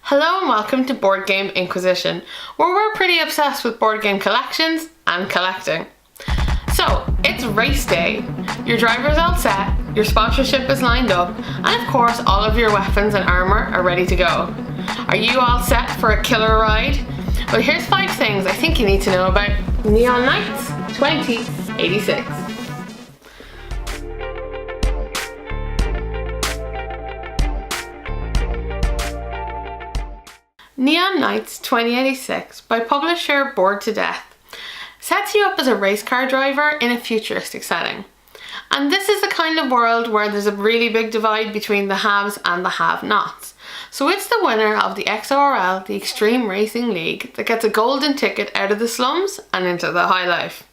Hello and welcome to Board Game Inquisition, where we're pretty obsessed with board game collections and collecting. So, it's race day, your driver's all set, your sponsorship is lined up, and of course all of your weapons and armour are ready to go. Are you all set for a killer ride? Well, here's 5 things I think you need to know about Neon Knights 2086. Neon Knights 2086 by publisher Bored to Death sets you up as a race car driver in a futuristic setting. And this is the kind of world where there's a really big divide between the haves and the have-nots. So it's the winner of the XORL, the Extreme Racing League, that gets a golden ticket out of the slums and into the high life.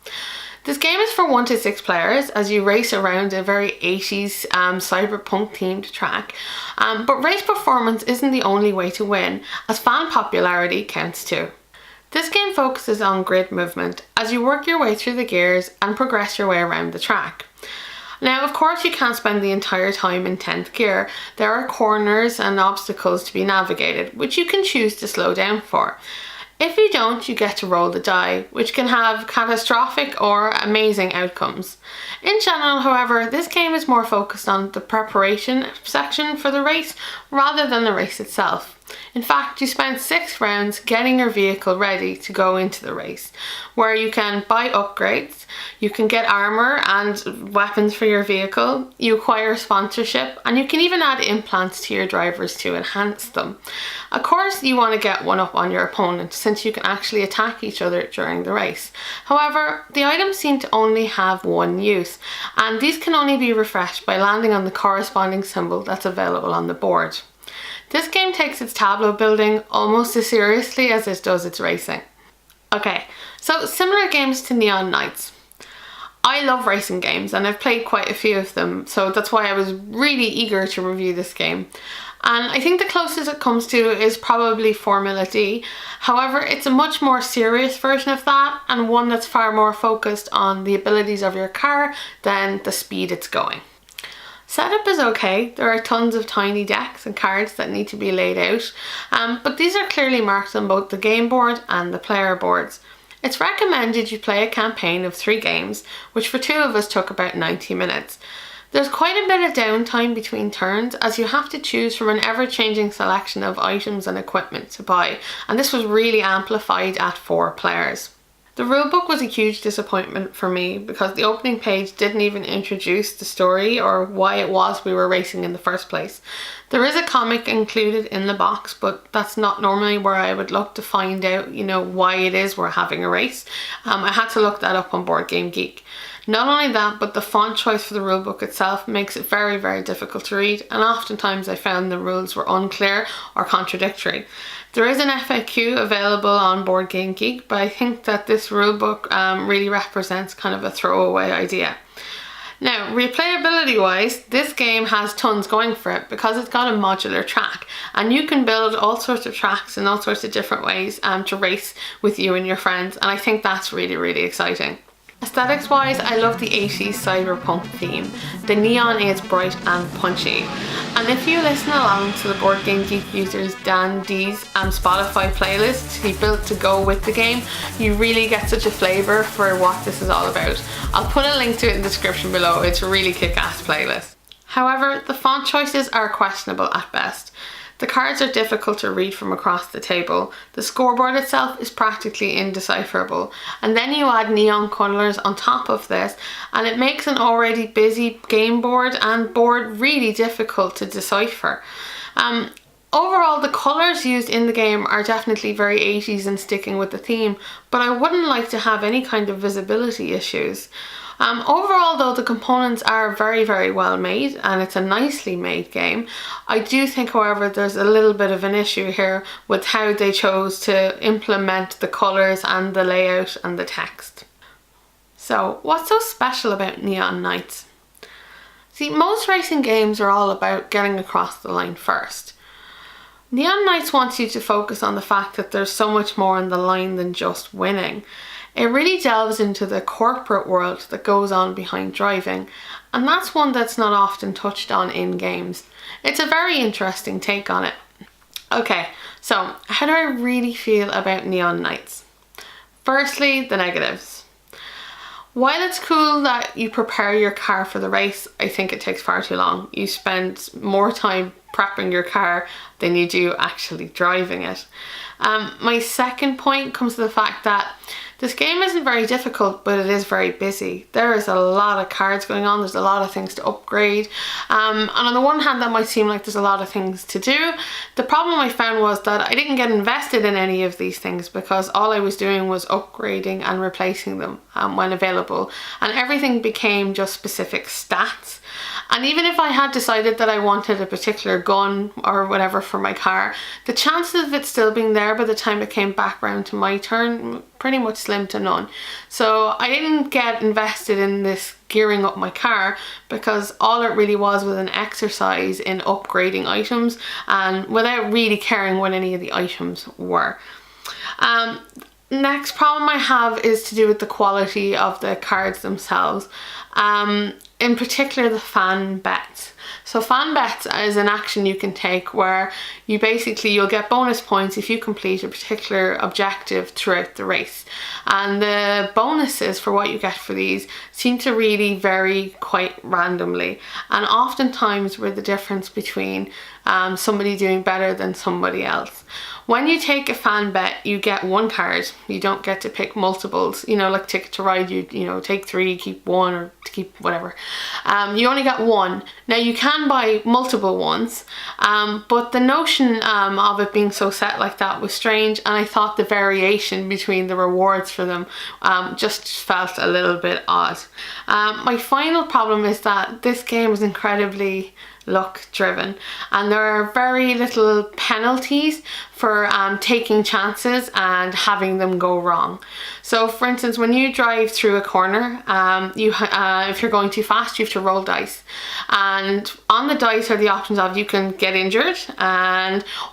This game is for 1 to 6 players as you race around a very 80s cyberpunk themed track, but race performance isn't the only way to win, as fan popularity counts too. This game focuses on grid movement as you work your way through the gears and progress your way around the track. Now, of course, you can't spend the entire time in 10th gear. There are corners and obstacles to be navigated, which you can choose to slow down for. If you don't, you get to roll the die, which can have catastrophic or amazing outcomes. In general, however, this game is more focused on the preparation section for the race rather than the race itself. In fact, you spend 6 rounds getting your vehicle ready to go into the race, where you can buy upgrades, you can get armour and weapons for your vehicle, you acquire sponsorship, and you can even add implants to your drivers to enhance them. Of course, you want to get one up on your opponent since you can actually attack each other during the race. However, the items seem to only have one use, and these can only be refreshed by landing on the corresponding symbol that's available on the board. This game takes its tableau building almost as seriously as it does its racing. Okay, so similar games to Neon Knights. I love racing games and I've played quite a few of them, so that's why I was really eager to review this game. And I think the closest it comes to is probably Formula D. However, it's a much more serious version of that, and one that's far more focused on the abilities of your car than the speed it's going. Setup is okay. There are tons of tiny decks and cards that need to be laid out, but these are clearly marked on both the game board and the player boards. It's recommended you play a campaign of 3 games, which for 2 of us took about 90 minutes. There's quite a bit of downtime between turns as you have to choose from an ever-changing selection of items and equipment to buy, and this was really amplified at 4 players. The rulebook was a huge disappointment for me because the opening page didn't even introduce the story or why it was we were racing in the first place. There is a comic included in the box, but that's not normally where I would look to find out, why it is we're having a race. I had to look that up on Board Game Geek. Not only that, but the font choice for the rulebook itself makes it very, very difficult to read, and oftentimes I found the rules were unclear or contradictory. There is an FAQ available on Board Game Geek, but I think that this rulebook really represents kind of a throwaway idea. Now, replayability wise, this game has tons going for it because it's got a modular track, and you can build all sorts of tracks in all sorts of different ways to race with you and your friends, and I think that's really, really exciting. Aesthetics wise, I love the 80s cyberpunk theme. The neon is bright and punchy. And if you listen along to the Board Game Geek users Dan D's Spotify playlist he built to go with the game, you really get such a flavour for what this is all about. I'll put a link to it in the description below. It's a really kick-ass playlist. However, the font choices are questionable at best. The cards are difficult to read from across the table. The scoreboard itself is practically indecipherable. And then you add neon colours on top of this, and it makes an already busy game board and board really difficult to decipher. Overall, the colours used in the game are definitely very 80s and sticking with the theme, but I wouldn't like to have any kind of visibility issues. Overall though, the components are very, very well made and it's a nicely made game. I do think, however, there's a little bit of an issue here with how they chose to implement the colours and the layout and the text. So, what's so special about Neon Knights? See, most racing games are all about getting across the line first. Neon Knights wants you to focus on the fact that there's so much more on the line than just winning. It really delves into the corporate world that goes on behind driving, and that's one that's not often touched on in games. It's a very interesting take on it. Okay, So how do I really feel about Neon Nights? Firstly, the negatives. While it's cool that you prepare your car for the race, I think it takes far too long. You spend more time prepping your car than you do actually driving it. My second point comes to the fact that this game isn't very difficult, but it is very busy. There is a lot of cards going on, there's a lot of things to upgrade. And on the one hand, that might seem like there's a lot of things to do. The problem I found was that I didn't get invested in any of these things because all I was doing was upgrading and replacing them when available. And everything became just specific stats. And even if I had decided that I wanted a particular gun or whatever for my car, the chances of it still being there by the time it came back round to my turn pretty much slim to none. So I didn't get invested in this gearing up my car because all it really was an exercise in upgrading items and without really caring what any of the items were. Next problem I have is to do with the quality of the cards themselves. In particular the fan bets. So fan bets is an action you can take where you'll get bonus points if you complete a particular objective throughout the race. And the bonuses for what you get for these seem to really vary quite randomly. And oftentimes we're the difference between somebody doing better than somebody else. When you take a fan bet, you get one card. You don't get to pick multiples, like Ticket to Ride, you take 3, keep 1, or keep whatever. You only get one. Now you can buy multiple ones, but the notion of it being so set like that was strange, and I thought the variation between the rewards for them just felt a little bit odd. My final problem is that this game is incredibly luck driven, and there are very little penalties for taking chances and having them go wrong. So for instance, when you drive through a corner, if you're going too fast, you have to roll dice, and on the dice are the options of you can get injured,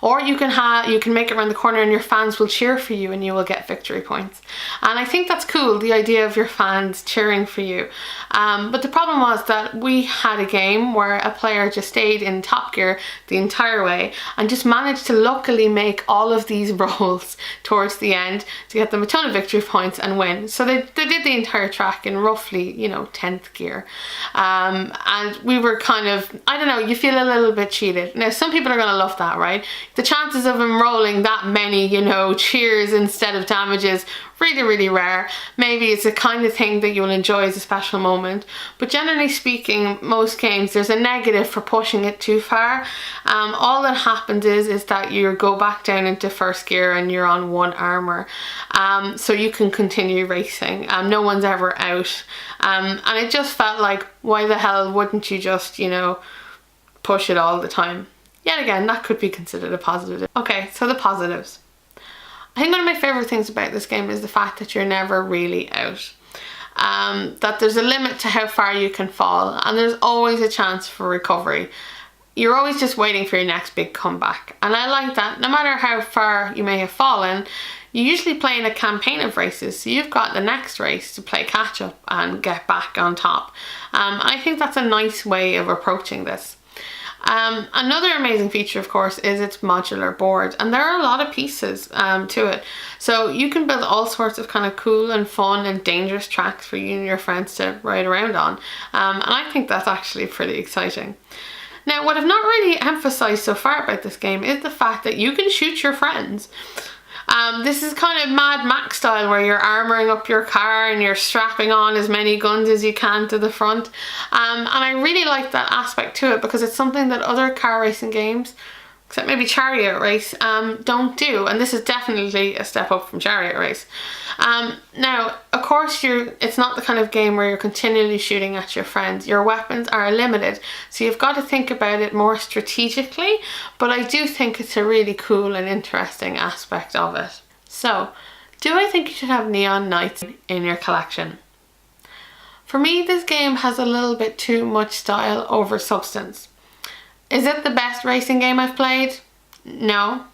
or you can make it around the corner and your fans will cheer for you and you will get victory points. And I think that's cool, the idea of your fans cheering for you. But the problem was that we had a game where a player just stayed in top gear the entire way and just managed to luckily make all of these rolls towards the end to get them a ton of victory points and win. So they did the entire track in roughly 10th gear, and we were kind of, I don't know, you feel a little bit cheated. Now some people are going to love that, right? The chances of him rolling that many cheers instead of damages, really, really rare. Maybe it's the kind of thing that you'll enjoy as a special moment, but generally speaking, most games there's a negative for pushing it too far. All that happens is that you go back down into first gear and you're on 1 armor, so you can continue racing. No one's ever out, and it just felt like, why the hell wouldn't you just push it all the time? Yet again, that could be considered a positive. Okay, so the positives. I think one of my favourite things about this game is the fact that you're never really out. That there's a limit to how far you can fall, and there's always a chance for recovery. You're always just waiting for your next big comeback, and I like that. No matter how far you may have fallen, you usually play in a campaign of races, so you've got the next race to play catch up and get back on top. I think that's a nice way of approaching this. Another amazing feature, of course, is its modular board, and there are a lot of pieces to it, so you can build all sorts of kind of cool and fun and dangerous tracks for you and your friends to ride around on, and I think that's actually pretty exciting. Now, what I've not really emphasized so far about this game is the fact that you can shoot your friends. This is kind of Mad Max style, where you're armoring up your car and you're strapping on as many guns as you can to the front. And I really like that aspect to it because it's something that other car racing games, except maybe Chariot Race, don't do. And this is definitely a step up from Chariot Race. Now, of course, it's not the kind of game where you're continually shooting at your friends. Your weapons are limited, so you've got to think about it more strategically, but I do think it's a really cool and interesting aspect of it. So, do I think you should have Neon Nights in your collection? For me, this game has a little bit too much style over substance. Is it the best racing game I've played? No.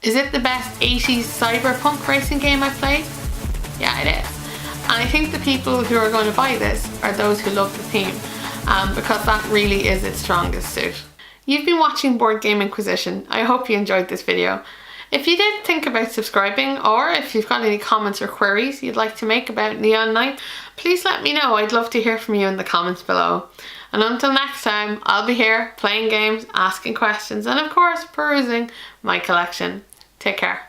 Is it the best 80s cyberpunk racing game I've played? Yeah, it is. And I think the people who are going to buy this are those who love the theme, because that really is its strongest suit. You've been watching Board Game Inquisition. I hope you enjoyed this video. If you did think about subscribing, or if you've got any comments or queries you'd like to make about Neon Night, please let me know. I'd love to hear from you in the comments below. And until next time, I'll be here playing games, asking questions, and of course perusing my collection. Take care.